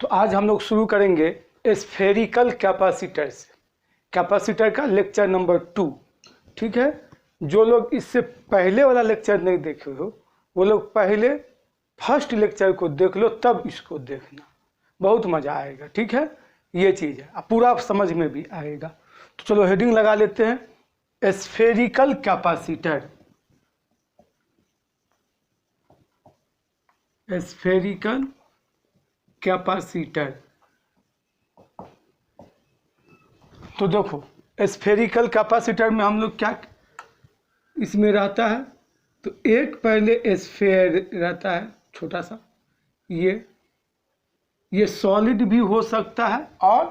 तो आज हम लोग शुरू करेंगे स्फेरिकल कैपेसिटर से। कैपेसिटर का लेक्चर नंबर 2। ठीक है, जो लोग इससे पहले वाला लेक्चर नहीं देखे हो वो लोग पहले फर्स्ट लेक्चर को देख लो, तब इसको देखना, बहुत मज़ा आएगा। ठीक है, ये चीज़ है, पूरा समझ में भी आएगा। तो चलो हेडिंग लगा लेते हैं, स्फेरिकल कैपेसिटर। स्फेरिकल कैपेसिटर, तो देखो स्फेरिकल कैपेसिटर में हम लोग क्या इसमें रहता है, तो एक पहले स्फेयर रहता है छोटा सा, ये सॉलिड भी हो सकता है और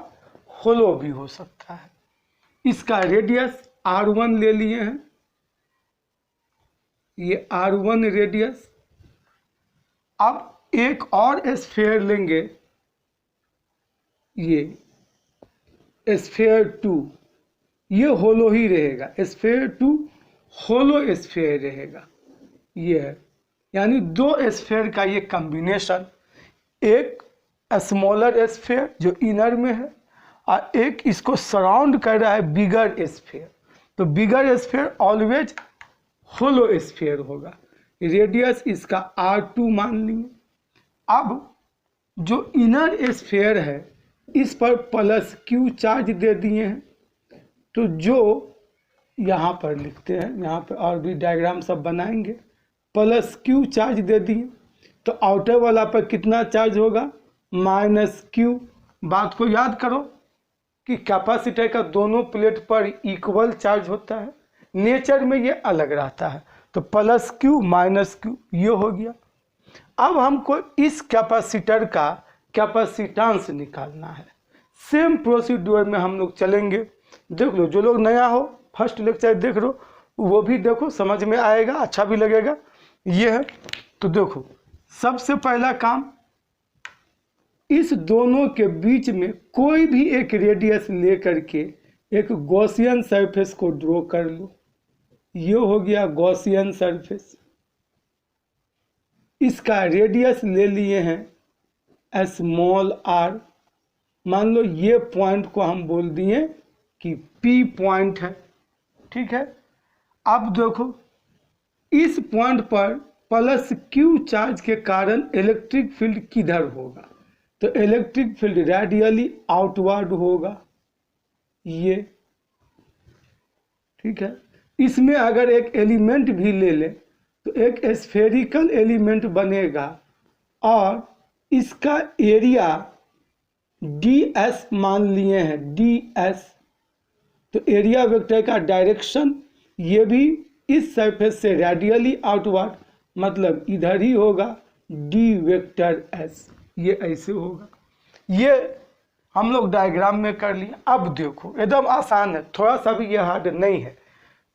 होलो भी हो सकता है। इसका रेडियस R1 ले लिए हैं, ये R1 रेडियस। अब एक और स्फेयर लेंगे, ये स्फेयर 2, ये होलो ही रहेगा। स्फेयर 2 होलो स्फेयर रहेगा, ये है, यानी दो स्फेयर का ये कॉम्बिनेशन। एक स्मॉलर स्फेयर जो इनर में है और एक इसको सराउंड कर रहा है बिगर स्फेयर। तो बिगर स्फेयर ऑलवेज होलो स्फेयर होगा। रेडियस इसका R2 मान लिए। अब जो इनर स्फेयर है इस पर प्लस Q चार्ज दे दिए हैं, तो जो यहाँ पर लिखते हैं, यहाँ पर और भी डायग्राम सब बनाएंगे। प्लस Q चार्ज दे दिए तो आउटर वाला पर कितना चार्ज होगा, -Q। बात को याद करो कि कैपेसिटर का दोनों प्लेट पर इक्वल चार्ज होता है, नेचर में ये अलग रहता है। तो प्लस Q -Q ये हो गया। अब हमको इस कैपेसिटर का कैपेसिटेंस निकालना है। सेम प्रोसीड्यूर में हम लोग चलेंगे। देख लो, जो लोग नया हो फर्स्ट लेक्चर देख लो, वो भी देखो, समझ में आएगा, अच्छा भी लगेगा। ये है, तो देखो सबसे पहला काम, इस दोनों के बीच में कोई भी एक रेडियस लेकर के एक गॉसियन सरफेस को ड्रॉ कर लो। ये हो गया गॉसियन सरफेस। इसका रेडियस ले लिए हैं स्मॉल r। मान लो ये पॉइंट को हम बोल दिए कि P पॉइंट है। ठीक है, अब देखो इस पॉइंट पर प्लस Q चार्ज के कारण इलेक्ट्रिक फील्ड किधर होगा, तो इलेक्ट्रिक फील्ड रेडियली आउटवर्ड होगा, ये। ठीक है, इसमें अगर एक एलिमेंट भी ले ले तो एक स्फेरिकल एलिमेंट बनेगा और इसका एरिया ds मान लिए हैं, ds। तो एरिया वेक्टर का डायरेक्शन ये भी इस सरफेस से रेडियली आउटवर्ड, मतलब इधर ही होगा, d वेक्टर s, ये ऐसे होगा। ये हम लोग डायग्राम में कर लिए। अब देखो एकदम आसान है, थोड़ा सा भी ये हार्ड नहीं है।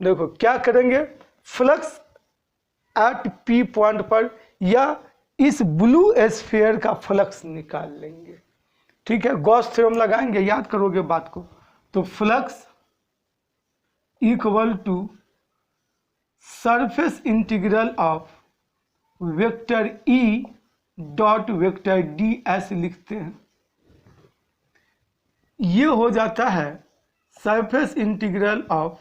देखो क्या करेंगे, फ्लक्स एट P पॉइंट पर या इस ब्लू स्फीयर का फ्लक्स निकाल लेंगे। ठीक है, गॉस थ्योरम लगाएंगे, याद करोगे बात को। तो flux equal to surface integral of vector E dot vector ds लिखते हैं। ये हो जाता है surface integral of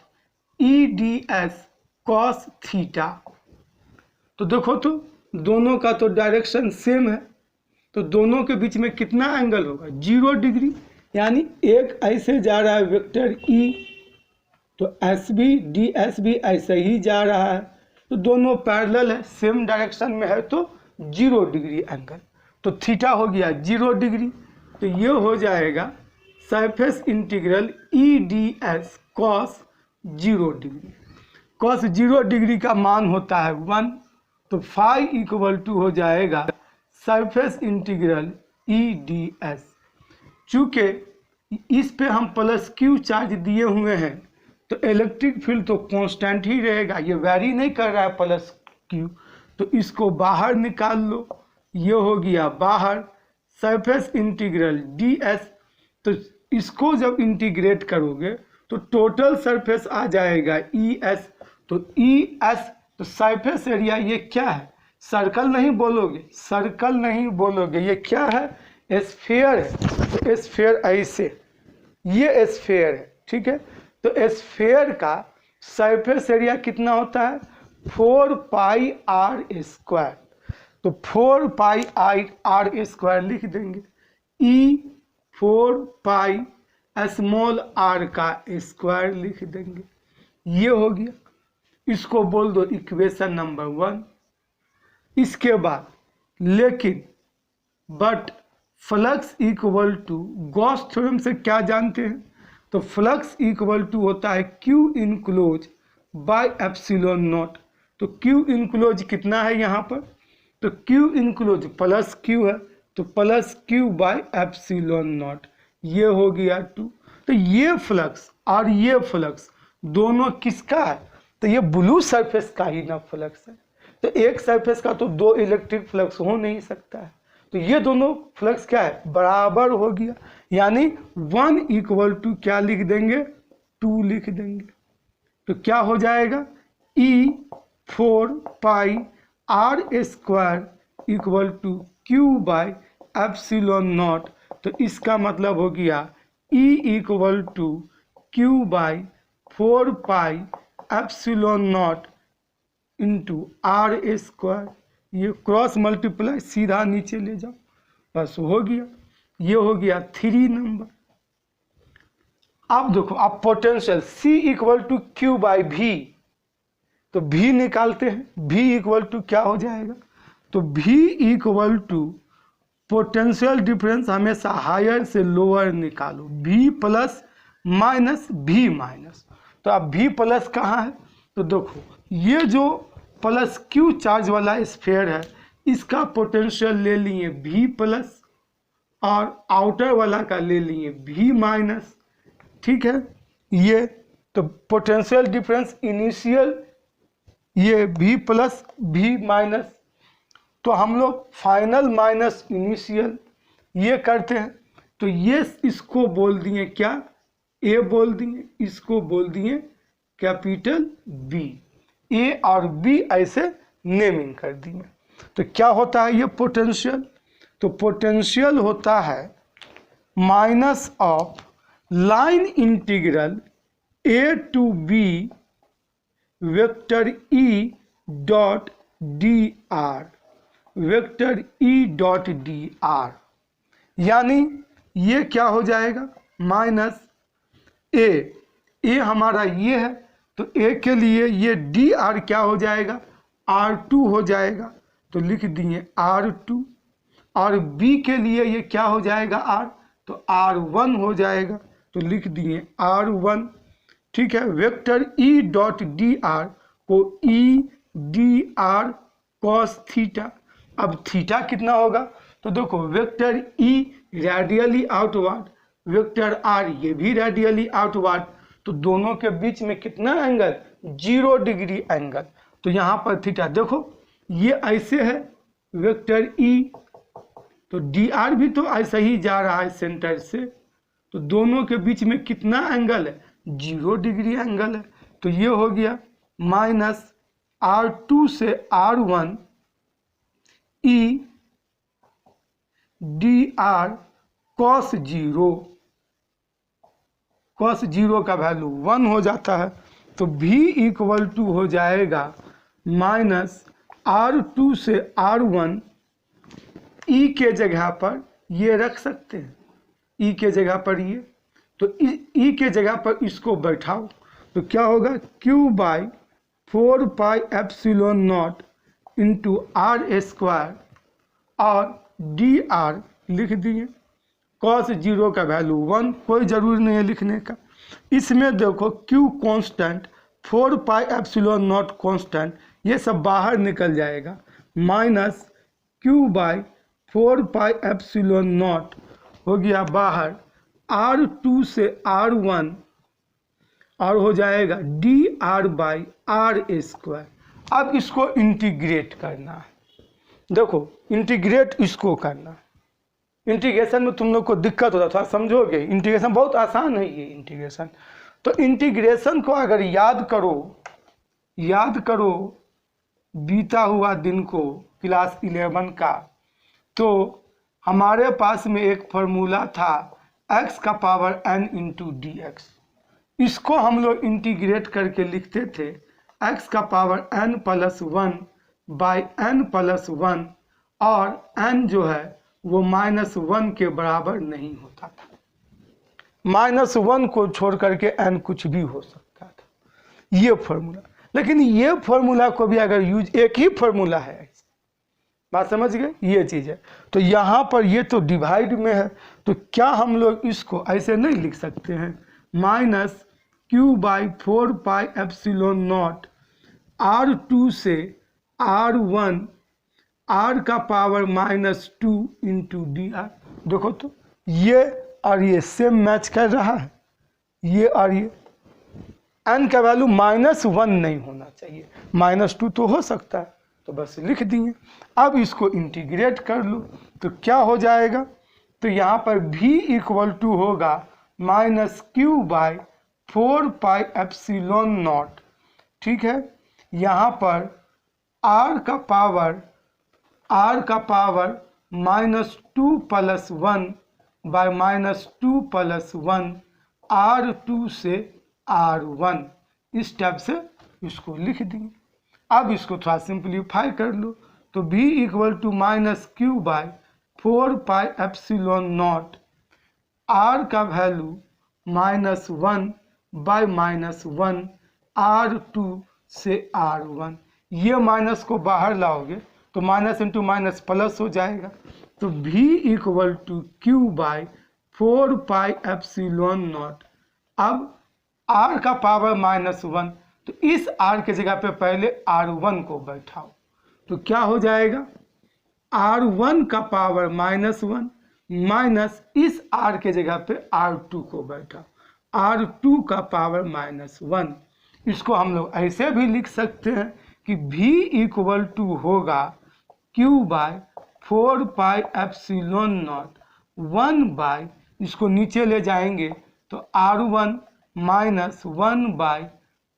E ds cos theta. तो देखो, तो दोनों का तो डायरेक्शन सेम है, तो दोनों के बीच में कितना एंगल होगा, 0 डिग्री। यानी एक ऐसे जा रहा है वेक्टर E, तो S भी ds भी ऐसे ही जा रहा है, तो दोनों पैरेलल है, सेम डायरेक्शन में है, तो 0 डिग्री एंगल। तो थीटा हो गया 0 डिग्री। तो ये हो जाएगा surface integral E ds cos 0 degree. cos 0 degree का मान होता है 1, तो फाई इक्वल टू हो जाएगा सरफेस इंटीग्रल E ds। चूँकि इस पे हम प्लस Q चार्ज दिए हुए हैं तो इलेक्ट्रिक फील्ड तो कांस्टेंट ही रहेगा, ये वैरी नहीं कर रहा है प्लस Q। तो इसको बाहर निकाल लो, ये हो गया बाहर सरफेस इंटीग्रल ds। तो इसको जब इंटीग्रेट करोगे तो टोटल सरफेस आ जाएगा ES। तो ES तो सरफेस एरिया, ये क्या है, सर्कल नहीं बोलोगे, सर्कल नहीं बोलोगे, ये क्या है, स्फीयर है तो स्फीयर ऐसे, ये स्फीयर है, ठीक है। तो स्फीयर का सरफेस एरिया कितना होता है 4 पाई आर स्क्वायर। तो 4 पाई आर स्क्वायर लिख देंगे, ई 4 पाई स्मॉल आर का स्क्वायर लिख देंगे, ये हो गया। इसको बोल दो इक्वेशन नंबर 1। इसके बाद लेकिन but flux equal to, Gauss theorem से क्या जानते हैं, तो फ्लक्स इक्वल टू होता है Q enclose by epsilon naught. तो क्यू इनक्लोज कितना है यहाँ पर, तो क्यू इनक्लोज प्लस क्यू है, तो plus Q by epsilon naught, ये हो गया 2। तो ये फ्लक्स और ये फ्लक्स दोनों किसका है, तो ये ब्लू सरफेस का ही ना फ्लक्स है। तो एक सरफेस का तो 2 इलेक्ट्रिक फ्लक्स हो नहीं सकता है, तो ये दोनों फ्लक्स क्या है बराबर हो गया, यानी 1 इक्वल टू क्या लिख देंगे 2 लिख देंगे। तो क्या हो जाएगा E 4 pi R square equal to Q by epsilon naught. तो इसका मतलब हो गया E equal to Q by 4 pi epsilon naught into R square, ये क्रॉस मल्टीप्लाई सीधा नीचे ले जाओ, बस हो गया। ये हो गया 3 नंबर। अब देखो आप potential C equal to Q by भी, तो V निकालते हैं, V इक्वल टू क्या हो जाएगा, तो V equal to potential difference हमेशा हायर से लोअर निकालो, V plus minus V minus. तो अब V प्लस कहाँ है, तो देखो ये जो प्लस क्यू चार्ज वाला स्फीयर है इसका पोटेंशियल ले लिए V प्लस और आउटर वाला का ले लिए V माइनस, ठीक है। ये तो पोटेंशियल डिफरेंस इनिशियल ये V प्लस V माइनस, तो हम लोग फाइनल माइनस इनिशियल ये करते हैं। तो ये इसको बोल दिए क्या A बोल दिए, इसको बोल दिए कैपिटल B, A और B ऐसे नेमिंग कर दिए। तो क्या होता है ये पोटेंशियल, तो पोटेंशियल होता है minus of line integral A to B vector E dot d r, vector E dot d r, यानी ये क्या हो जाएगा माइनस A हमारा ये है, तो A के लिए ये डी आर क्या हो जाएगा R2 हो जाएगा, तो लिख दिए R2, और B के लिए ये क्या हो जाएगा R, तो R1 हो जाएगा, तो लिख दिए R1, ठीक है। Vector E dot d are को E D R cos theta, अब थीटा कितना होगा, तो देखो vector E radially outward, vector R ये भी रेडियली आउटवर्ड, तो दोनों के बीच में कितना एंगल 0 डिग्री एंगल। तो यहाँ पर थीटा देखो ये ऐसे है वेक्टर E, तो डी आर भी तो ऐसा ही जा रहा है सेंटर से, तो दोनों के बीच में कितना एंगल है 0 डिग्री एंगल है। तो ये हो गया माइनस R2 से R1 E D R cos 0, cos 0 का वैल्यू 1 हो जाता है, तो V इक्वल टू हो जाएगा माइनस R2 से R1, E के जगह पर ये रख सकते हैं, E के जगह पर ये, तो E के जगह पर इसको बैठाओ, तो क्या होगा Q by 4 pi epsilon naught into R square, और डी आर लिख दिए, कॉस 0 का वैल्यू 1, कोई ज़रूर नहीं है लिखने का। इसमें देखो Q constant, 4 pi epsilon naught constant, ये सब बाहर निकल जाएगा, minus Q by 4 pi epsilon naught हो गया बाहर, R2 से R1 और हो जाएगा D R by R square. अब इसको इंटीग्रेट करना है, देखो इंटीग्रेट इसको करना, इंटीग्रेशन में तुम लोग को दिक्कत होता थोड़ा समझोगे, इंटीग्रेशन बहुत आसान है ये इंटीग्रेशन। तो इंटीग्रेशन को अगर याद करो बीता हुआ दिन को क्लास 11 का, तो हमारे पास में एक फॉर्मूला था x का power n into D x. इसको हम लोग इंटीग्रेट करके लिखते थे x का power n plus 1 by n plus 1, और n जो है वो -1 के बराबर नहीं होता था। -1 को छोड़ करके n कुछ भी हो सकता था, ये फॉर्मूला। लेकिन ये फॉर्मूला को भी अगर यूज, एक ही फॉर्मूला है, बात समझ गए, ये चीज़ है। तो यहाँ पर ये तो डिवाइड में है, तो क्या हम लोग इसको ऐसे नहीं लिख सकते हैं, -q/4πε0 R2 से R1 R का पावर -2 इंटू डी आर। देखो तो ये और ये सेम मैच कर रहा है, ये और ये। n का वैल्यू -1 नहीं होना चाहिए, -2 तो हो सकता है, तो बस लिख दिए। अब इसको इंटीग्रेट कर लो तो क्या हो जाएगा, तो यहाँ पर v इक्वल टू होगा -q/4πε0, ठीक है। यहाँ पर r का power -2 plus 1 bye -2 plus 1 R2 से R1, इस टाइप से इसको लिख दिए। अब इसको थोड़ा सिंप्लीफाई कर लो तो v equal to -q/4πε0, r का वैल्यू -1 बाय -1 R2 से R1। ये माइनस को बाहर लाओगे तो माइनस इंटू माइनस प्लस हो जाएगा, तो v इक्वल टू q/4πε0। अब r का पावर -1, तो इस r के जगह पे पहले R1 को बैठाओ तो क्या हो जाएगा, R1 का पावर -1 माइनस इस r के जगह पे R2 को बैठाओ, R2 का पावर -1। इसको हम लोग ऐसे भी लिख सकते हैं कि v इक्वल टू होगा q/4πε0 1 बाय, इसको नीचे ले जाएंगे तो R1 माइनस 1 बाय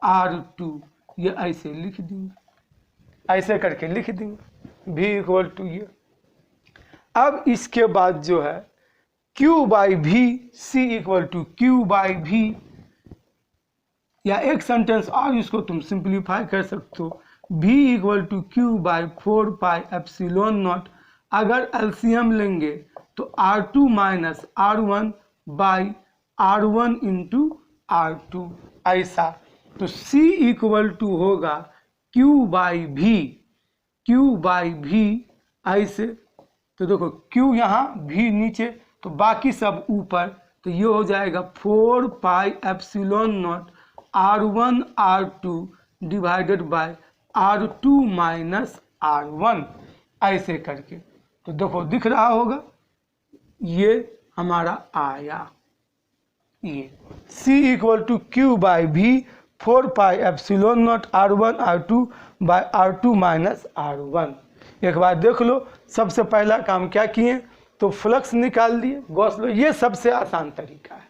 R2, ये ऐसे लिख देंगे, ऐसे करके लिख देंगे v इक्वल टू ये। अब इसके बाद जो है q/v, c equal to q/v, या एक सेंटेंस और इसको तुम सिंप्लीफाई कर सकते हो, v इक्वल टू q/4πε0। अगर एलसीएम लेंगे तो R2 minus R1 by R1 into R2, ऐसा। तो c इक्वल टू होगा q/v ऐसे। तो देखो q यहाँ v नीचे, तो बाकी सब ऊपर, तो ये हो जाएगा 4πε0 R1 R2 divided by R2 minus R1, ऐसे करके। तो देखो दिख रहा होगा, ये हमारा आया, ये c equal to q/v 4πε0 R1 R2 by R2 minus R1। एक बार देख लो, सबसे पहला काम क्या किए, तो फ्लक्स निकाल दिए, गॉस लो, ये सबसे आसान तरीका है,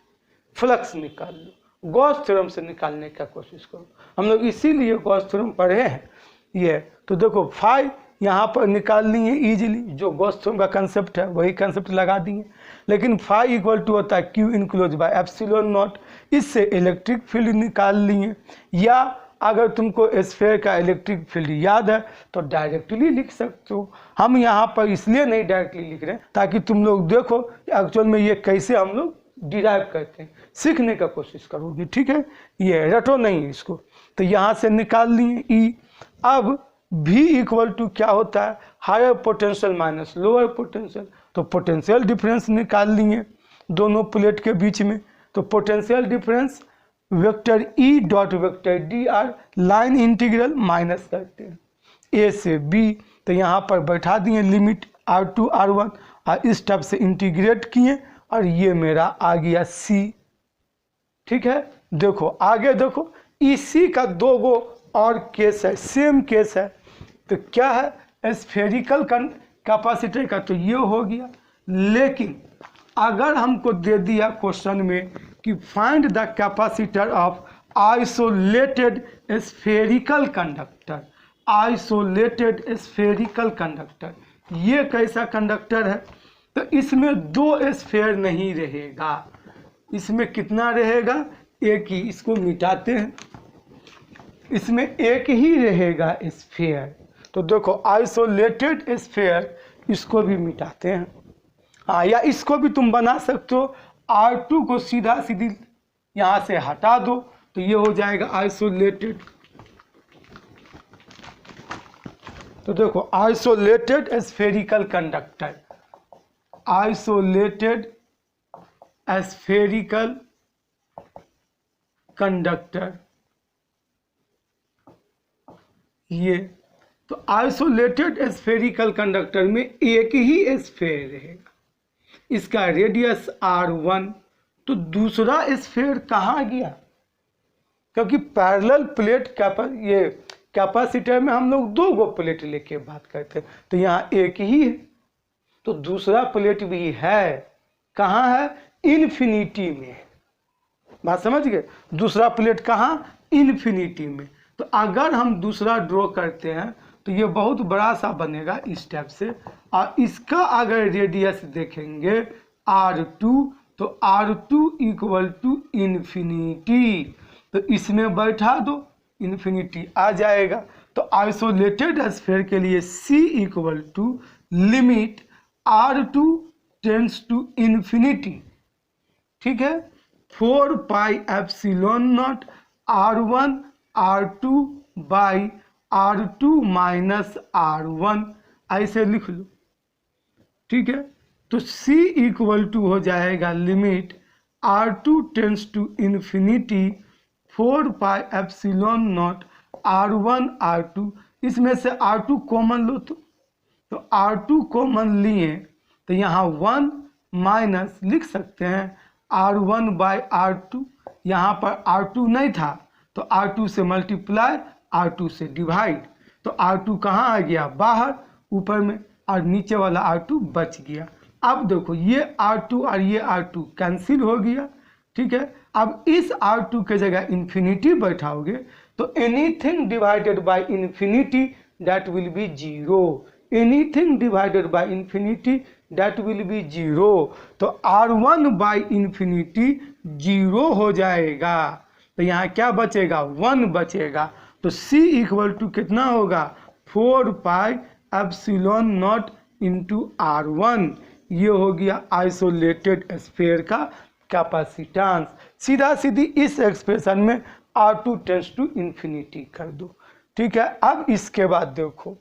फ्लक्स निकाल लो, गॉस थ्योरम से निकालने का कोशिश करो। हम लोग इसीलिए गॉस थ्योरम पढ़े हैं ये। तो देखो फाई यहाँ पर निकाल लिए इजीली, जो गॉस थ्योरम का कंसेप्ट है वही कंसेप्ट लगा दिए। लेकिन फाई इक्वल टू होता है q इनक्लोज बाय ε0, इससे इलेक्ट्रिक फील्ड निकाल लिए। या अगर तुमको स्फीयर का इलेक्ट्रिक फील्ड याद है तो डायरेक्टली लिख सकते हो। हम यहाँ पर इसलिए नहीं डायरेक्टली लिख रहे हैं ताकि तुम लोग देखो एक्चुअल में ये कैसे हम लोग डिराइव करते हैं, सीखने का कोशिश करोगे, ठीक है। ये रटो नहीं इसको। तो यहाँ से निकाल लिए ई। अब v इक्वल टू क्या होता है, higher potential minus lower potential, तो पोटेंशियल डिफरेंस निकाल लिए दोनों प्लेट के बीच में। तो potential difference vector E dot vector D R, line integral minus करते हैं a से b। तो यहाँ पर बैठा दिए लिमिट R2 R1 और इस टाइप से इंटीग्रेट किए, और ये मेरा आ गया c, ठीक है। देखो आगे देखो, इसी का दो गो और केस है, सेम केस है। तो क्या है, स्फेरिकल कैपेसिटर का तो ये हो गया। लेकिन अगर हमको दे दिया क्वेश्चन में कि find the capacitor of isolated spherical conductor, isolated spherical conductor, ये कैसा कंडक्टर है, तो इसमें दो स्फीयर नहीं रहेगा, इसमें कितना रहेगा, एक ही। इसको मिटाते हैं, इसमें एक ही रहेगा स्फीयर। तो देखो आइसोलेटेड स्फीयर, इसको भी मिटाते हैं। हाँ, या इसको भी तुम बना सकते हो, R2 को सीधा सीधी यहाँ से हटा दो तो ये हो जाएगा आइसोलेटेड। तो देखो isolated spherical conductor, isolated spherical conductor, ये तो आइसोलेटेड स्फेरिकल कंडक्टर में एक ही स्फीयर रहेगा, इसका रेडियस R1। तो दूसरा स्फीयर कहाँ गया, क्योंकि पैरेलल प्लेट ये कैपेसिटर में हम लोग दो गो प्लेट लेके बात करते हैं, तो यहाँ एक ही है। तो दूसरा प्लेट भी है, कहाँ है, इन्फिनिटी में। बात समझ गए, दूसरा प्लेट कहाँ, इन्फिनिटी में। तो अगर हम दूसरा ड्रॉ करते हैं तो ये बहुत बड़ा सा बनेगा इस टाइप से, और इसका अगर रेडियस देखेंगे R2, तो R2 इक्वल टू इन्फिनिटी, तो इसमें बैठा दो, इन्फिनिटी आ जाएगा। तो आइसोलेटेड स्फीयर के लिए C equal to limit R2 tends to infinity, ठीक है, 4 pi epsilon naught R1 R2 by R2 minus R1, ऐसे लिख लो, ठीक है। तो C इक्वल टू हो जाएगा limit R2 tends to infinity 4 pi epsilon naught R1 R2, इसमें से R2 कॉमन लो, तो R2 कॉमन लिए तो यहाँ 1 माइनस लिख सकते हैं R1 बाई R2, यहाँ पर R2 नहीं था तो R2 से मल्टीप्लाई, R2 से डिवाइड, तो R2 कहाँ आ गया, बाहर, ऊपर में, और नीचे वाला R2 बच गया। अब देखो ये R2 और ये R2 कैंसिल हो गया, ठीक है। अब इस R2 के जगह इन्फिनिटी बैठाओगे तो anything divided by infinity that will be zero, anything divided by infinity that will be zero. तो R1 बाई इन्फिनिटी जीरो हो जाएगा, तो यहाँ क्या बचेगा, 1 बचेगा। तो C इक्वल टू कितना होगा, 4 pi epsilon naught into R1, ये हो गया आइसोलेटेड स्फीयर का कैपेसिटेंस। सीधा सीधी इस एक्सप्रेशन में R2 टेंड्स टू इन्फिनिटी कर दो, ठीक है। अब इसके बाद देखो,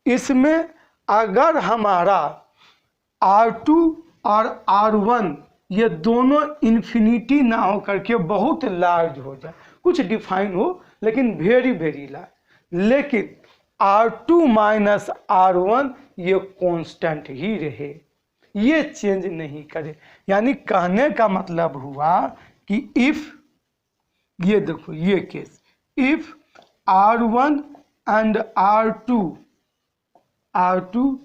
इसमें अगर हमारा R2 और R1 ये दोनों इन्फिनिटी ना हो करके बहुत लार्ज हो जाए, कुछ डिफाइन हो लेकिन वेरी वेरी लार्ज, लेकिन R2 माइनस R1 ये कांस्टेंट ही रहे, ये चेंज नहीं करे। यानी कहने का मतलब हुआ कि इफ, ये देखो ये case, if R1 and R2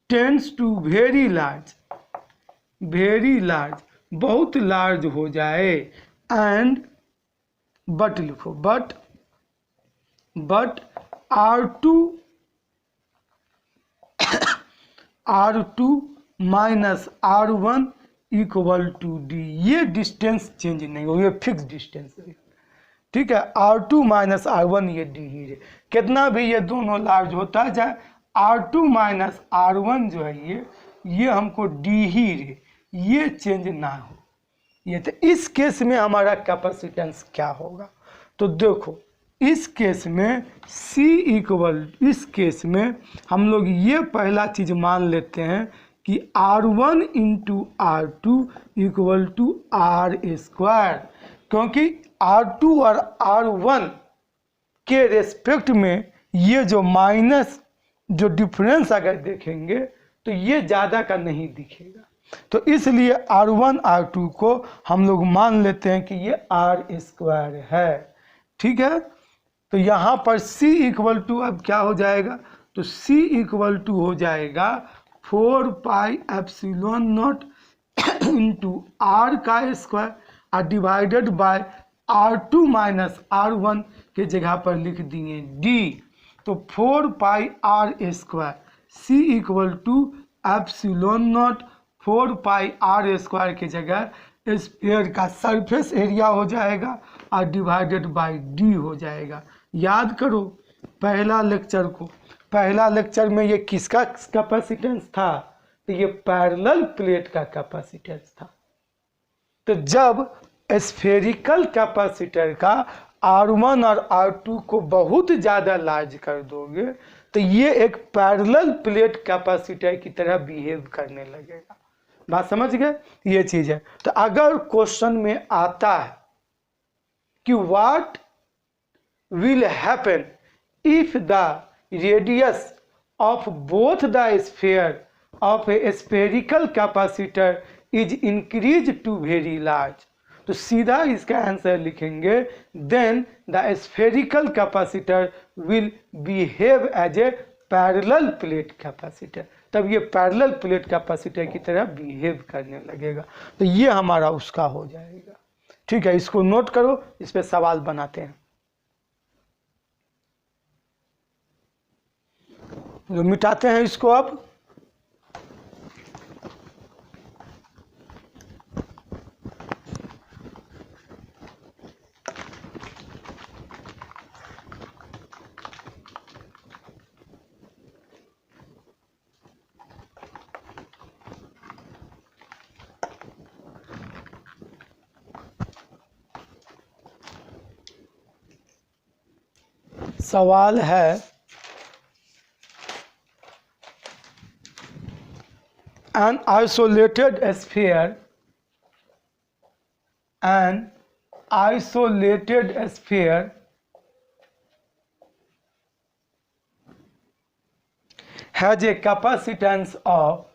tends to very large, very large, बहुत लार्ज हो जाए, एंड बट लिखो, but R2 minus R1 equal to D, ये डिस्टेंस चेंज नहीं हो, ये फिक्स डिस्टेंस है, ठीक है। R2 माइनस R1 ये डी ही है, कितना भी ये दोनों लार्ज होता जाए, R2 माइनस R1 जो है ये हमको डी ही रहे, ये चेंज ना हो। ये तो इस केस में हमारा कैपेसिटेंस क्या होगा, तो देखो इस केस में C इक्वल, इस केस में हम लोग ये पहला चीज मान लेते हैं कि R1 into R2 equal to R square, क्योंकि R2 और R1 के रेस्पेक्ट में ये जो माइनस जो डिफरेंस अगर देखेंगे तो ये ज़्यादा का नहीं दिखेगा, तो इसलिए R1 R2 को हम लोग मान लेते हैं कि ये R स्क्वायर है, ठीक है। तो यहाँ पर C इक्वल टू अब क्या हो जाएगा, तो C इक्वल टू हो जाएगा 4 pi epsilon naught into R का स्क्वायर और divided by R2 minus R1 के जगह पर लिख दिए D, तो 4 pi R square, C equal to epsilon naught 4 pi R square की जगह स्फीयर का सरफेस एरिया हो जाएगा और डिवाइडेड बाय डी हो जाएगा। याद करो पहला लेक्चर में ये किसका कैपेसिटेंस था? तो ये पैरेलल प्लेट का कैपेसिटेंस था। तो जब स्फेरिकल कैपेसिटर का R1 और R2 को बहुत ज़्यादा लार्ज कर दोगे तो ये एक पैरेलल प्लेट कैपेसिटर की तरह बिहेव करने लगेगा। बात समझ गए? ये चीज़ है। तो अगर क्वेश्चन में आता है कि what will happen if the radius of both the sphere of a spherical capacitor is increase to very large, तो सीधा इसका आंसर लिखेंगे then the spherical capacitor will behave as a parallel plate capacitor. तब ये parallel plate capacitor की तरह behave करने लगेगा। तो ये हमारा उसका हो जाएगा। ठीक है, इसको नोट करो, इस पे सवाल बनाते हैं। तो मिटाते हैं इसको। अब सवाल है an isolated sphere has a capacitance of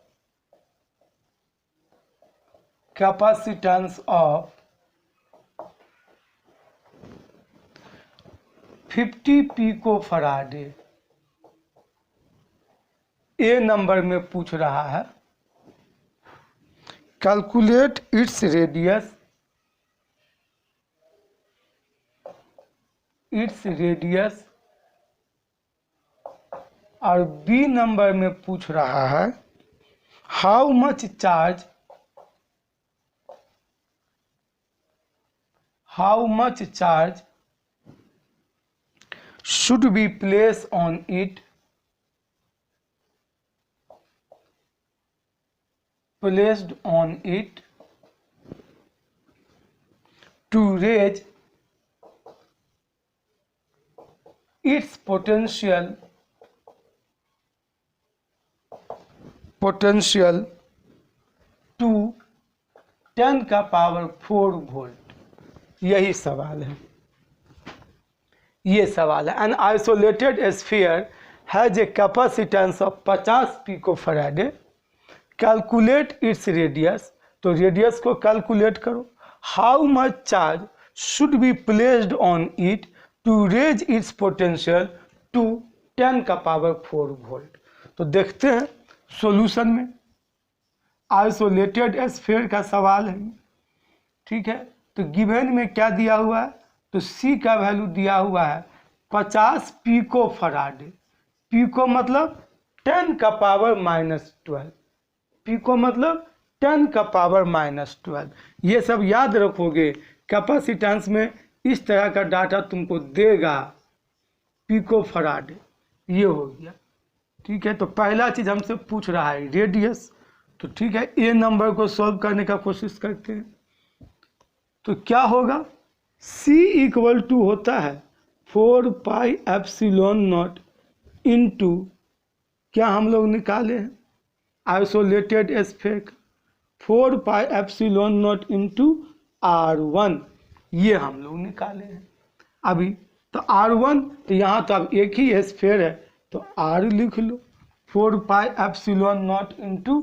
50 picofarad. A number में पूछ रहा है कैलकुलेट इट्स रेडियस, और बी नंबर में पूछ रहा है how much charge should be placed on it to raise its potential to 10 का पावर 4 वोल्ट। यही सवाल है, ये सवाल है। An isolated sphere has a capacitance of 50 picofarad, calculate its radius, तो रेडियस को कैलकुलेट करो। How much charge should be placed on it to raise its potential to 10 का पावर 4 वोल्ट। तो देखते हैं सॉल्यूशन में। आइसोलेटेड स्फीयर का सवाल है, ठीक है। तो गिवन में क्या दिया हुआ है? तो C का वैल्यू दिया हुआ है 50 पिकोफराडे। पिको मतलब 10 का पावर -12, पिको मतलब 10 का पावर -12। ये सब याद रखोगे, कैपेसिटेंस में इस तरह का डाटा तुमको देगा। पिकोफराडे ये हो गया, ठीक है। तो पहला चीज़ हमसे पूछ रहा है रेडियस, तो ठीक है ए नंबर को सॉल्व करने का कोशिश करते हैं। तो क्या होगा? C इक्वल टू होता है 4 पाई एप्सिलॉन नॉट इंटू, क्या हम लोग निकाले हैं isolated sphere, 4 pi epsilon naught into R1, ये हम लोग निकाले हैं अभी। तो R1, तो यहाँ तो अब एक ही स्फीयर है तो R लिख लो, 4 pi epsilon naught into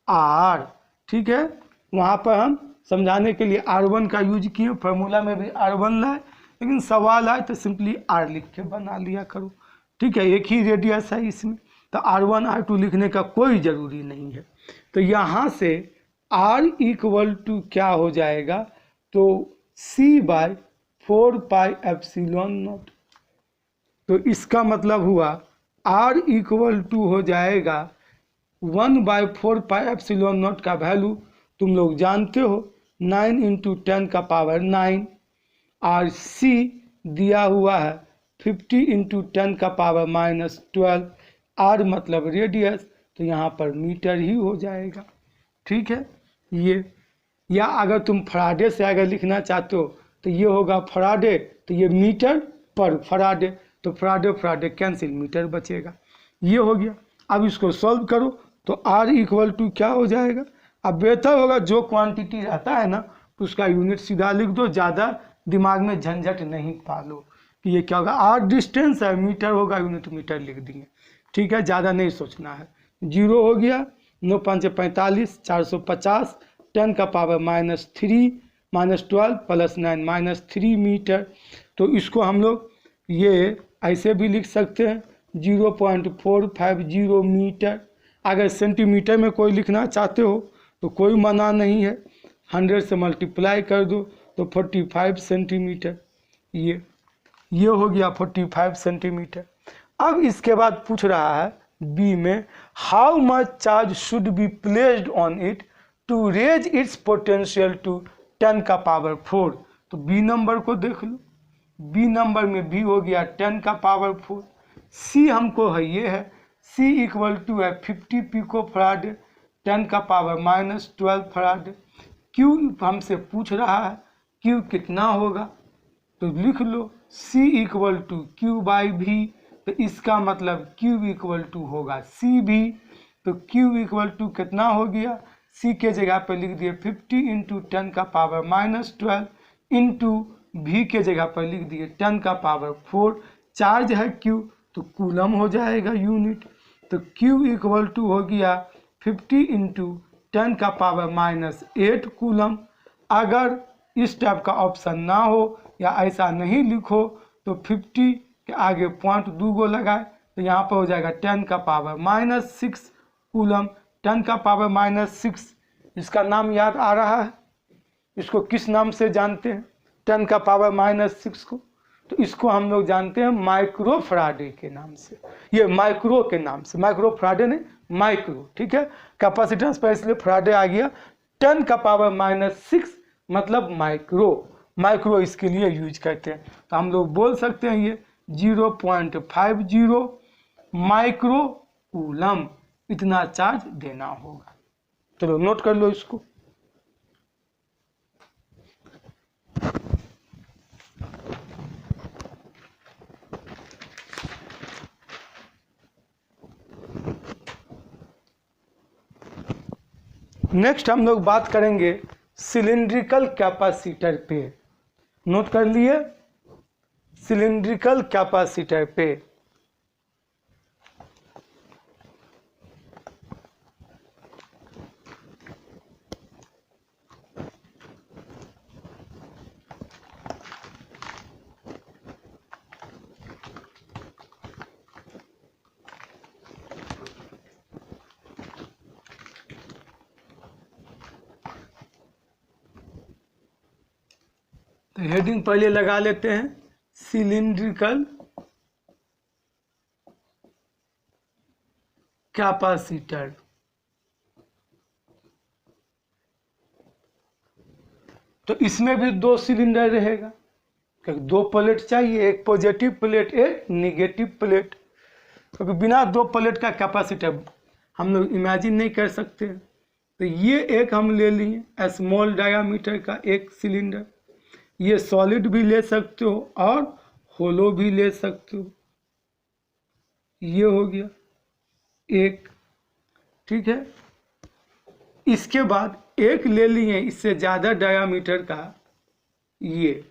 R, ठीक है। वहाँ पर हम समझाने के लिए R1 का यूज किए, फार्मूला में भी R1 लाए, लेकिन सवाल आए तो सिंपली R लिख के बना लिया करो, ठीक है। एक ही रेडियस है इसमें, तो R1 R2 लिखने का कोई ज़रूरी नहीं है। तो यहाँ से R इक्वल टू क्या हो जाएगा? तो C by 4 pi epsilon naught. तो इसका मतलब हुआ R इक्वल टू हो जाएगा 1/4 पाई एप्सिलॉन नॉट का वैल्यू तुम लोग जानते हो 9 × 10 का पावर 9 और सी दिया हुआ है 50 × 10 का पावर -12 आर मतलब रेडियस, तो यहाँ पर मीटर ही हो जाएगा। ठीक है, ये या अगर तुम फराडे से अगर लिखना चाहते हो तो ये होगा फराडे, तो ये मीटर पर फराडे, तो फराडे कैंसिल, मीटर बचेगा। ये हो गया। अब इसको सॉल्व करो तो R = क्या हो जाएगा। अब बेहतर होगा जो क्वांटिटी रहता है ना उसका यूनिट सीधा लिख दो, ज़्यादा दिमाग में झंझट नहीं पालो कि ये क्या होगा। R डिस्टेंस है, मीटर होगा, यूनिट मीटर लिख दिए। ठीक है, ज़्यादा नहीं सोचना है। 0 हो गया, 9 × 5 = 45, 450, 10 का पावर -3 -12 + 9 -3 मीटर। तो इसको हम लोग ये ऐसे भी लिख सकते हैं 0.450 मीटर। अगर सेंटीमीटर में कोई लिखना चाहते हो तो कोई मना नहीं है, 100 से मल्टीप्लाई कर दो तो 45 सेंटीमीटर। ये हो गया 45 सेंटीमीटर। अब इसके बाद पूछ रहा है बी में, how much charge should be placed on it to raise its potential to 10 का पावर 4। तो बी नंबर को देख लो, बी नंबर में बी हो गया 10 का पावर 4। सी हमको है ये है, सी = है 50 पिको फराड, 10 का पावर -12 फराड। क्यू हमसे पूछ रहा है क्यू कितना होगा, तो लिख लो C = Q/V। तो इसका मतलब Q = होगा CV। तो Q = कितना हो गया, C के जगह पर लिख दिए 50 × 10 का पावर -12 इंटू V के जगह पर लिख दिए 10 का पावर 4। चार्ज है Q तो कूलम हो जाएगा यूनिट। तो Q = हो गया 50 × 10 का पावर -8 कूलम। अगर इस टाइप का ऑप्शन ना हो या ऐसा नहीं लिखो तो 50 के आगे पॉइंट 2 गो लगाए तो यहाँ पर हो जाएगा 10 का पावर -6 कूलम। 10 का पावर -6, इसका नाम याद आ रहा है, इसको किस नाम से जानते हैं 10 का पावर -6 को, तो इसको हम लोग जानते हैं माइक्रो फराडे के नाम से। ये माइक्रो के नाम से, माइक्रो फराडे नहीं, माइक्रो। ठीक है, कैपेसिटेंस पर इसलिए फराडे आ गया। 10 का पावर -6 मतलब माइक्रो इसके लिए यूज करते हैं। तो हम लोग बोल सकते हैं ये 0.50 माइक्रो कूलम इतना चार्ज देना होगा। चलो नोट कर लो इसको। नेक्स्ट हम लोग बात करेंगे सिलिंड्रिकल कैपेसिटर पे। नोट कर लिए, सिलिंड्रिकल कैपेसिटर पे। तो हेडिंग पहले लगा लेते हैं, सिलिंड्रिकल कैपेसिटर। तो इसमें भी 2 सिलेंडर रहेगा, क्योंकि 2 प्लेट चाहिए, एक पॉजिटिव प्लेट एक निगेटिव प्लेट, क्योंकि बिना 2 प्लेट का कैपेसिटर हम लोग इमेजिन नहीं कर सकते। तो ये एक हम ले लिए स्मॉल डायामीटर का एक सिलेंडर, ये सॉलिड भी ले सकते हो और होलो भी ले सकते हो। ये हो गया एक। ठीक है, इसके बाद एक ले लिए इससे ज़्यादा डायामीटर का, ये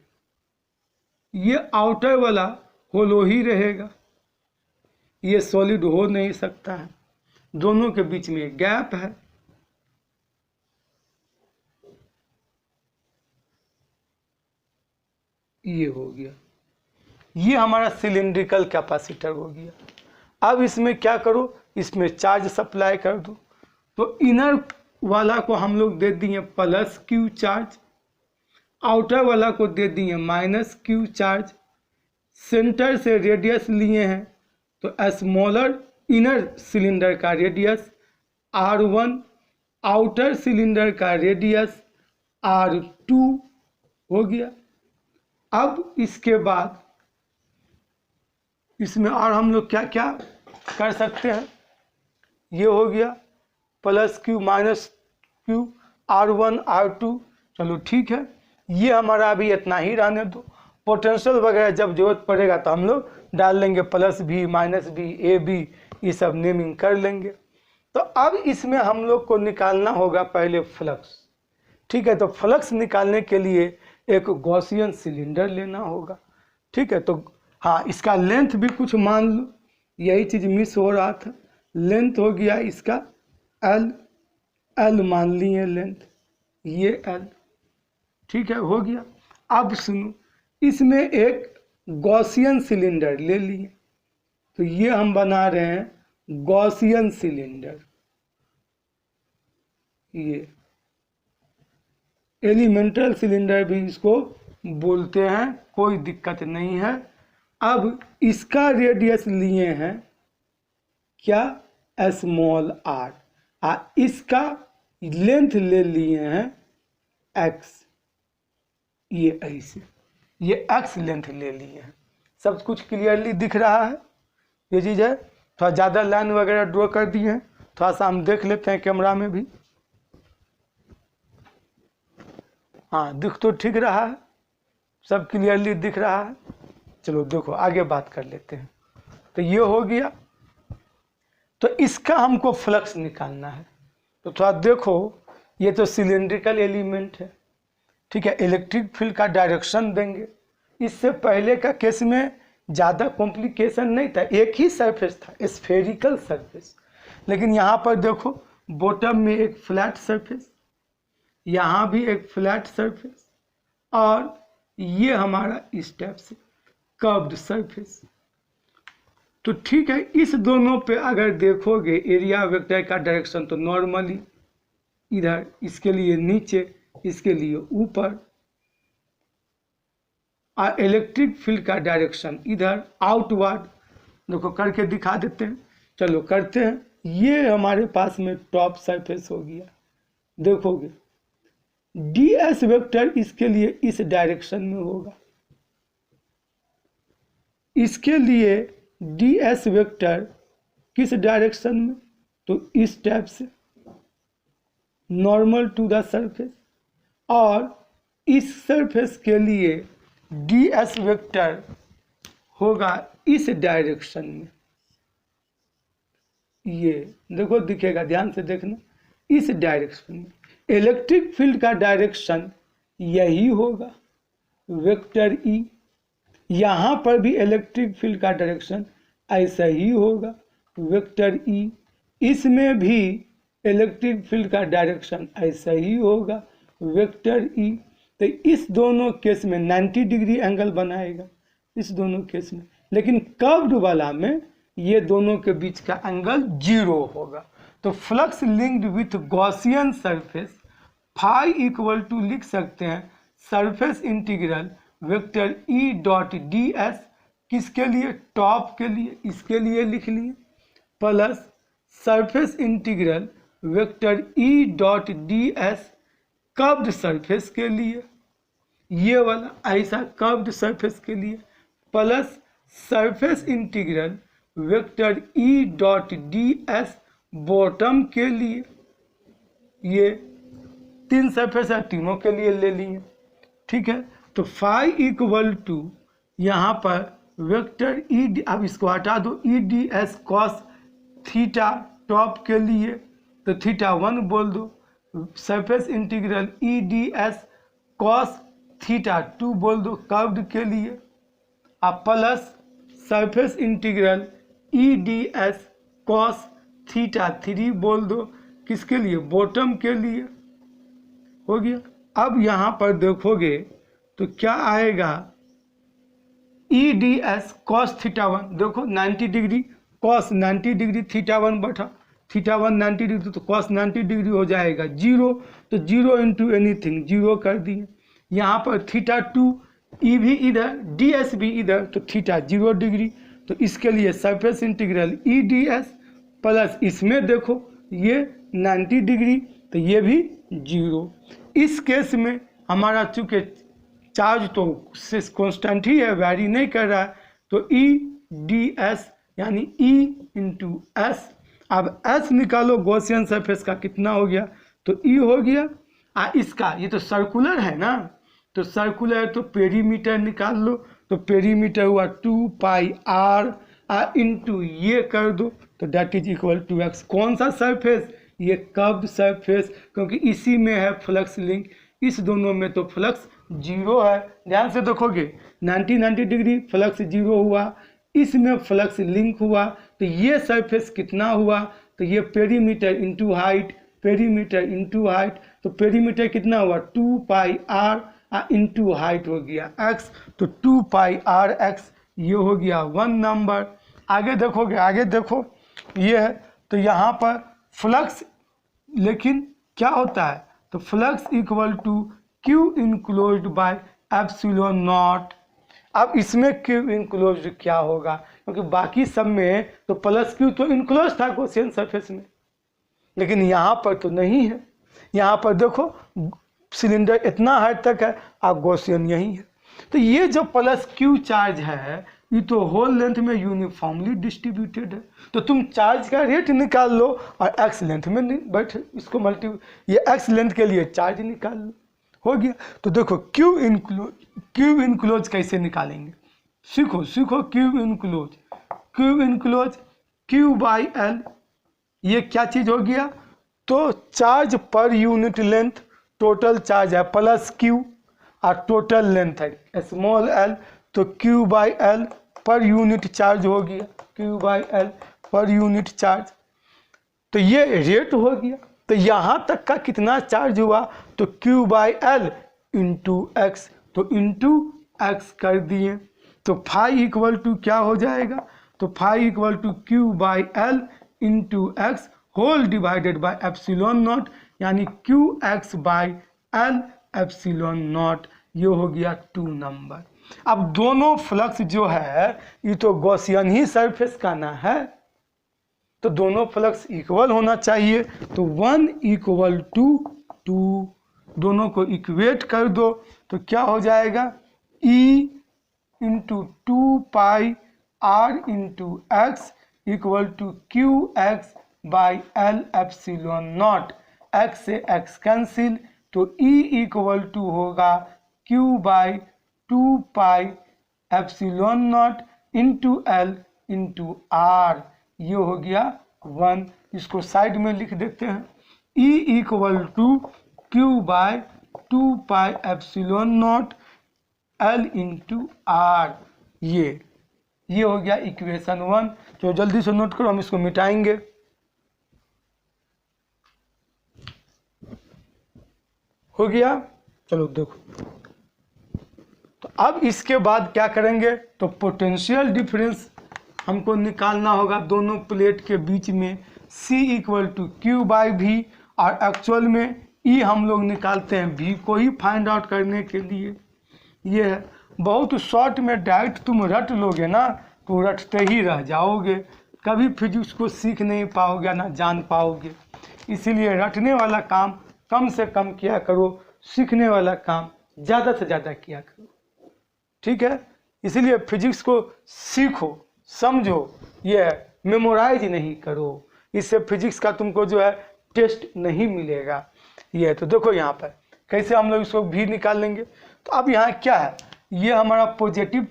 आउटर वाला होलो ही रहेगा, ये सॉलिड हो नहीं सकता है, दोनों के बीच में गैप है। ये हो गया, ये हमारा सिलिंड्रिकल कैपेसिटर हो गया। अब इसमें क्या करो, इसमें चार्ज सप्लाई कर दो। तो इनर वाला को हम लोग दे दिए +Q चार्ज, आउटर वाला को दे दिए -Q चार्ज। सेंटर से रेडियस लिए हैं तो स्मॉलर इनर सिलेंडर का रेडियस R1, आउटर सिलेंडर का रेडियस R2 हो गया। अब इसके बाद इसमें और हम लोग क्या क्या कर सकते हैं, ये हो गया plus Q minus Q R1 R2, चलो ठीक है, ये हमारा अभी इतना ही रहने दो। पोटेंशियल वगैरह जब जरूरत पड़ेगा तो हम लोग डाल लेंगे, प्लस भी माइनस भी ए बी ये सब नेमिंग कर लेंगे। तो अब इसमें हम लोग को निकालना होगा पहले फ्लक्स, ठीक है। तो फ्लक्स निकालने के लिए एक गॉसियन सिलेंडर लेना होगा, ठीक है। तो हाँ, इसका लेंथ भी कुछ मान लो, यही चीज़ मिस हो रहा था। लेंथ हो गया इसका एल मान लिए लेंथ, ये एल, ठीक है, हो गया। अब सुनो, इसमें एक गॉसियन सिलेंडर ले लिए, तो ये हम बना रहे हैं गॉसियन सिलेंडर। ये एलिमेंटल सिलेंडर भी इसको बोलते हैं, कोई दिक्कत नहीं है। अब इसका रेडियस लिए हैं क्या, स्मॉल आर, इसका लेंथ ले लिए हैं एक्स, ये ऐसे, ये एक्स लेंथ ले लिए हैं। सब कुछ क्लियरली दिख रहा है, ये चीज़ है। थोड़ा ज़्यादा लाइन वगैरह ड्रॉ कर दिए हैं, थोड़ा सा हम देख लेते हैं कैमरा में भी। हाँ, दिख तो ठीक रहा है, सब क्लियरली दिख रहा है। चलो देखो आगे बात कर लेते हैं। तो ये हो गया, तो इसका हमको फ्लक्स निकालना है। तो थोड़ा देखो, ये तो सिलेंड्रिकल एलिमेंट है, ठीक है। इलेक्ट्रिक फील्ड का डायरेक्शन देंगे। इससे पहले का केस में ज़्यादा कॉम्प्लिकेशन नहीं था, एक ही सरफेस था, स्फेरिकल सरफेस। लेकिन यहाँ पर देखो, बॉटम में एक फ्लैट सरफेस, यहाँ भी एक फ्लैट सरफेस, और ये हमारा इस टाइप से कर्व्ड सरफेस। तो ठीक है, इस दोनों पे अगर देखोगे एरिया वेक्टर का डायरेक्शन, तो नॉर्मली इधर, इसके लिए नीचे, इसके लिए ऊपर, और इलेक्ट्रिक फील्ड का डायरेक्शन इधर आउटवर्ड। देखो करके दिखा देते हैं, चलो करते हैं। ये हमारे पास में टॉप सरफेस हो गया। देखोगे डी एस वेक्टर इसके लिए इस डायरेक्शन में होगा, इसके लिए डी एस वेक्टर किस डायरेक्शन में, तो इस टाइप से नॉर्मल टू द सरफेस। और इस सरफेस के लिए डी एस वेक्टर होगा इस डायरेक्शन में, ये देखो दिखेगा, ध्यान से देखना, इस डायरेक्शन में। इलेक्ट्रिक फील्ड का डायरेक्शन यही होगा, वेक्टर ई। यहाँ पर भी इलेक्ट्रिक फील्ड का डायरेक्शन ऐसा ही होगा, वेक्टर ई। इसमें भी इलेक्ट्रिक फील्ड का डायरेक्शन ऐसा ही होगा, वेक्टर ई। तो इस दोनों केस में 90 डिग्री एंगल बनाएगा, इस दोनों केस में। लेकिन कर्व्ड वाला में ये दोनों के बीच का एंगल 0 होगा। तो flux linked with Gaussian surface, phi equal to लिख सकते हैं surface integral vector E dot D S, किसके लिए, टॉप के लिए, इसके लिए लिख लिए, plus surface integral vector E dot D S curved surface के लिए, ये वाला ऐसा कर्व्ड सरफेस के लिए, plus surface integral vector E dot D S bottom के लिए। ये 3 सरफेस है, तीनों के लिए ले लिए, ठीक है। तो फाई इक्वल टू यहाँ पर वेक्टर ई, अब इसको हटा दो, E D S cos theta top के लिए, तो थीटा 1 बोल दो, surface integral E D S cos theta 2 बोल दो कर्व्ड के लिए, अब plus surface integral E D S cos theta 3 बोल दो, किसके लिए, बॉटम के लिए, हो गया। अब यहाँ पर देखोगे तो क्या आएगा, E D S cos theta 1, देखो 90 डिग्री कॉस 90 डिग्री थीटा 1 बैठा, थीटा 1 90 डिग्री, तो कॉस 90 डिग्री हो जाएगा 0, तो 0 इंटू एनीथिंग 0 कर दिए। यहाँ पर थीटा 2, ई भी इधर, डी एस भी इधर, तो थीटा 0 डिग्री। तो इसके लिए surface integral E D S plus इसमें देखो ये 90 डिग्री तो ये भी 0। इस केस में हमारा चूँकि चार्ज तो कांस्टेंट ही है, वैरी नहीं कर रहा है, तो ई डी एस यानी ई इंटू एस। अब एस निकालो गॉसियन सरफेस का कितना हो गया, तो ई हो गया। इसका ये तो सर्कुलर है ना, तो सर्कुलर तो पेरीमीटर निकाल लो, तो पेरीमीटर हुआ 2 पाई आर इंटू ये कर दो तो that is equal to x. कौन सा सरफेस, ये कर्व्ड सरफेस, क्योंकि इसी में है फ्लक्स लिंक, इस दोनों में तो फ्लक्स 0 है। ध्यान से देखोगे 90 डिग्री फ्लक्स 0 हुआ, इसमें फ्लक्स लिंक हुआ, तो ये सरफेस कितना हुआ, तो ये perimeter into height, perimeter into height, तो पेरीमीटर कितना हुआ 2 पाई आर इंटू हाइट हो गया x, तो 2 पाई आर एक्स ये हो गया 1 नंबर। आगे देखोगे, आगे देखो ये है, तो यहाँ पर फ्लक्स लेकिन क्या होता है, तो flux equal to Q enclosed by epsilon naught. अब इसमें क्यू इनक्लोज्ड क्या होगा, क्योंकि बाकी सब में तो प्लस क्यू तो इनक्लोज था गॉसियन सरफेस में, लेकिन यहाँ पर तो नहीं है। यहाँ पर देखो सिलेंडर इतना हाइट तक है और गॉसियन यही है, तो ये जो प्लस क्यू चार्ज है ये तो होल लेंथ में यूनिफॉर्मली डिस्ट्रीब्यूटेड है। तो तुम चार्ज का रेट निकाल लो और एक्स लेंथ में बैठ इसको ये एक्स लेंथ के लिए चार्ज निकाल लो, हो गया। तो देखो क्यू इनक्लोज कैसे निकालेंगे, सीखो सीखो। Q enclose Q by L, ये क्या चीज़ हो गया, तो charge per unit length, total charge है प्लस क्यू और टोटल लेंथ है स्मॉल एल, तो Q by L per unit charge हो गया, Q by L per unit charge, तो ये रेट हो गया। तो यहाँ तक का कितना चार्ज हुआ, तो Q by L into x, तो इंटू एक्स कर दिए, तो फाई इक्वल टू क्या हो जाएगा, तो phi equal to Q by L into X whole divided by epsilon naught, यानी Q x by L epsilon naught, ये हो गया 2 नंबर। अब दोनों फ्लक्स जो है ये तो गॉसियन ही सरफेस का ना है, तो दोनों फ्लक्स इक्वल होना चाहिए, तो 1 इक्वल टू 2, दोनों को इक्वेट कर दो तो क्या हो जाएगा, E into 2 pi R into x equal to Q x by L epsilon naught. X से एक्स कैंसिल, तो E इक्वल टू होगा Q by 2 pi epsilon naught into L into R, ये हो गया 1। इसको साइड में लिख देते हैं, E equal to Q by 2 pi epsilon naught L into R, ये हो गया इक्वेशन 1। तो जल्दी से नोट करो, हम इसको मिटाएंगे। हो गया, चलो देखो। तो अब इसके बाद क्या करेंगे, तो पोटेंशियल डिफरेंस हमको निकालना होगा दोनों प्लेट के बीच में, C equal to Q by V, और एक्चुअल में E हम लोग निकालते हैं V को ही फाइंड आउट करने के लिए। ये है, बहुत शॉर्ट में डायरेक्ट तुम रट लोगे ना तो रटते ही रह जाओगे, कभी फिजिक्स को सीख नहीं पाओगे ना जान पाओगे। इसीलिए रटने वाला काम कम से कम किया करो, सीखने वाला काम ज़्यादा से ज़्यादा किया करो, ठीक है। इसीलिए फिजिक्स को सीखो, समझो, ये मेमोराइज नहीं करो, इससे फिजिक्स का तुमको जो है टेस्ट नहीं मिलेगा। ये तो देखो यहाँ पर कैसे हम लोग इसको भी निकाल लेंगे। तो अब यहाँ क्या है, ये हमारा पॉजिटिव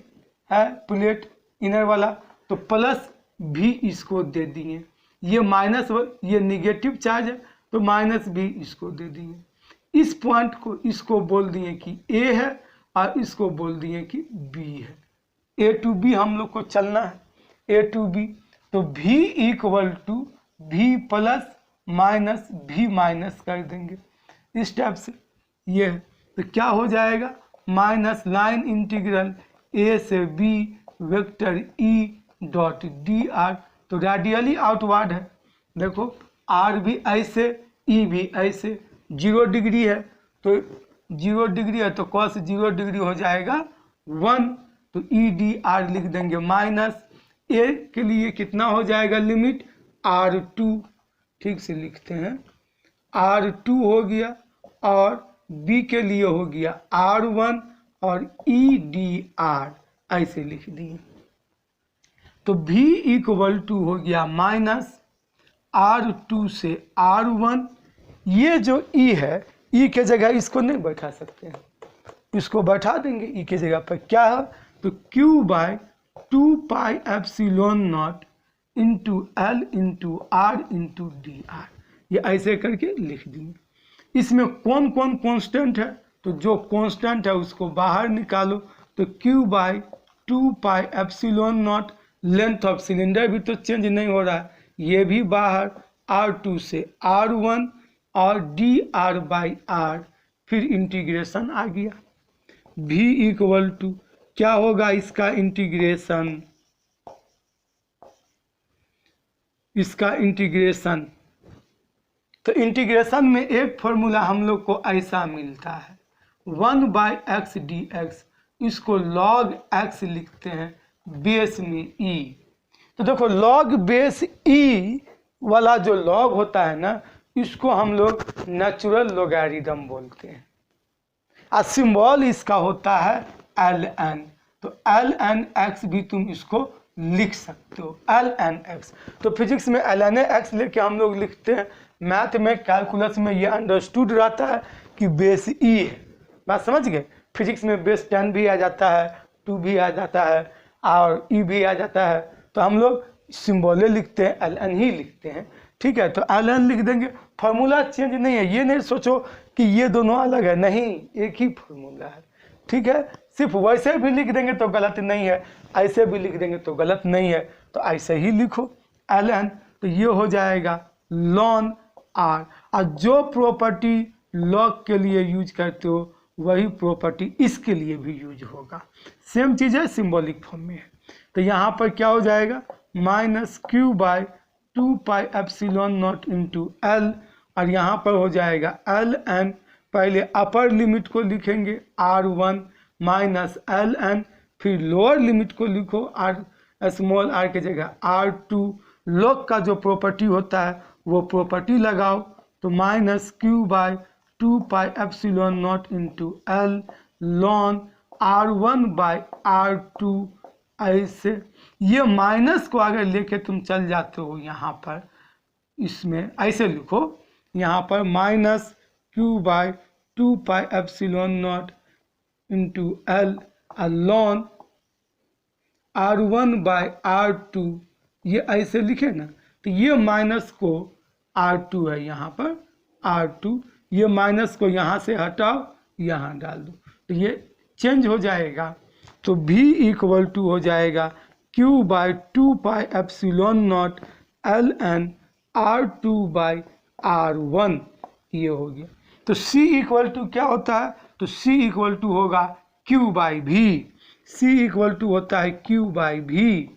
है प्लेट इनर वाला, तो प्लस भी इसको दे दिए, ये माइनस, ये निगेटिव चार्ज है तो माइनस भी इसको दे दिए। इस पॉइंट को इसको बोल दिए कि A है और इसको बोल दिए कि B है, A टू B हम लोग को चलना है, A टू B, तो V equal to V plus minus V minus कर देंगे इस टाइप से। ये तो क्या हो जाएगा, माइनस लाइन इंटीग्रल A से B vector E dot dr, तो रेडियली आउटवर्ड है, देखो R भी ऐसे E भी ऐसे, 0 डिग्री है तो 0 डिग्री है तो cos 0 डिग्री हो जाएगा 1, तो EDR लिख देंगे, माइनस A के लिए कितना हो जाएगा लिमिट R2, ठीक से लिखते हैं R2 हो गया और B के लिए हो गया R1 और EDR, ऐसे लिख दिए। तो V इक्वल टू हो गया माइनस R2 से R1। ये जो E है, E के जगह इसको नहीं बैठा सकते हैं, इसको बैठा देंगे E के जगह पर। क्या है? तो Q by 2 pi epsilon naught into L into R into DR, ये ऐसे करके लिख देंगे। इसमें कौन कौन कांस्टेंट है? तो जो कांस्टेंट है उसको बाहर निकालो। तो Q by 2 pi epsilon naught, length of cylinder भी तो चेंज नहीं हो रहा है, ये भी बाहर, R2 से R1 और DR बाई R, फिर इंटीग्रेशन आ गया। V इक्वल टू क्या होगा इसका इंटीग्रेशन, इसका इंटीग्रेशन। तो इंटीग्रेशन में एक फॉर्मूला हम लोग को ऐसा मिलता है 1 बाई एक्स डी एक्स, इसको लॉग एक्स लिखते हैं बेस में ई। तो देखो लॉग बेस ई वाला जो लॉग होता है ना, इसको हम लोग नेचुरल लॉगरिथम बोलते हैं, और सिंबल इसका होता है ln। तो ln x भी तुम इसको लिख सकते हो, ln x। तो फिजिक्स में ln x लेके हम लोग लिखते हैं, मैथ में कैलकुलस में ये अंडरस्टूड रहता है कि बेस ई है। बात समझ गए? फिजिक्स में बेस 10 भी आ जाता है, 2 भी आ जाता है और ई भी आ जाता है। तो हम लोग सिंबल लिखते हैं, ln ही लिखते हैं, ठीक है। तो ln लिख देंगे, फार्मूला चेंज नहीं है। ये नहीं सोचो कि ये दोनों अलग है, नहीं, एक ही फार्मूला है, ठीक है। सिर्फ वैसे भी लिख देंगे तो गलत नहीं है, ऐसे भी लिख देंगे तो गलत नहीं है, तो ऐसे ही लिखो ln। तो ये हो जाएगा ln r, और जो प्रॉपर्टी लॉग के लिए यूज करते हो वही प्रॉपर्टी इसके लिए भी यूज होगा, सेम चीज़ है, सिंबॉलिक फॉर्म में है। तो यहाँ पर क्या हो जाएगा minus Q by 2 pi epsilon naught into L, और यहाँ पर हो जाएगा ln, पहले अपर लिमिट को लिखेंगे R1 माइनस ln, फिर लोअर लिमिट को लिखो r स्मॉल r के जगह R2। लॉग का जो प्रॉपर्टी होता है वो प्रॉपर्टी लगाओ, तो minus Q by 2 pi epsilon naught into L ln R1 by R2, ऐसे। ये माइनस को अगर लेके तुम चल जाते हो यहाँ पर, इसमें ऐसे लिखो, यहाँ पर minus Q by 2 pi epsilon naught into L ln R1 by R2, ये ऐसे लिखे ना। तो ये माइनस को R2 है यहाँ पर R2, ये माइनस को यहाँ से हटाओ, यहाँ डाल दो, तो ये चेंज हो जाएगा। तो V इक्वल टू हो जाएगा Q by 2 pi epsilon naught ln R2 by R1, ये हो गया। तो C इक्वल टू क्या होता है? तो C इक्वल टू होगा Q by V, C equal to होता है Q बाई V।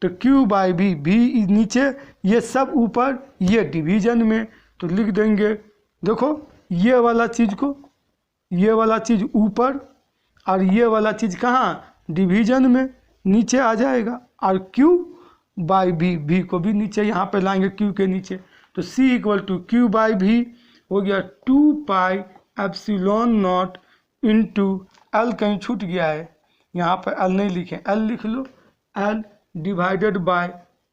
तो Q बाई V, V नीचे, ये सब ऊपर, ये डिवीजन में, तो लिख देंगे, देखो ये वाला चीज़ को, ये वाला चीज़ ऊपर और ये वाला चीज़ कहाँ, डिवीजन में नीचे आ जाएगा, और Q बाई V, V को भी नीचे यहाँ पे लाएंगे Q के नीचे। तो C equal to Q by V हो गया 2 pi epsilon naught into L, कहीं छूट गया है, यहाँ पर L नहीं लिखे, L लिख लो, L divided by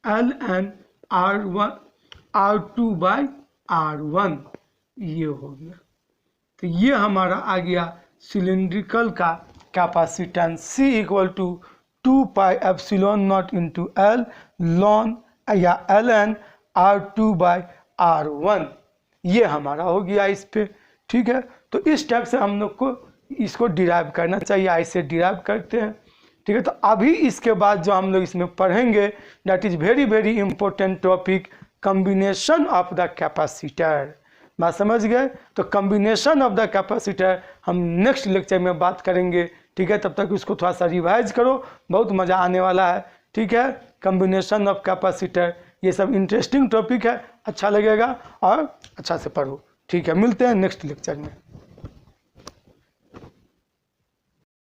ln R1 R2 by R1, ये हो गया। तो ये हमारा आ गया सिलिंड्रिकल का capacitance C equal to 2 pi epsilon naught into L ln या ln R2 बाई R1, ये हमारा हो गया इस पे, ठीक है। तो इस टाइप से हम लोग को इसको डिराइव करना चाहिए, ऐसे डिराइव करते हैं, ठीक है। तो अभी इसके बाद जो हम लोग इसमें पढ़ेंगे, that is very very important topic, combination of the capacitor. बात समझ गए? तो कम्बिनेशन ऑफ द कैपेसिटर हम नेक्स्ट लेक्चर में बात करेंगे, ठीक है। तब तक इसको थोड़ा सा रिवाइज करो, बहुत मज़ा आने वाला है, ठीक है। कम्बिनेशन ऑफ कैपेसिटर, ये सब इंटरेस्टिंग टॉपिक है, अच्छा लगेगा और अच्छा से पढ़ो, ठीक है। मिलते हैं नेक्स्ट लेक्चर में।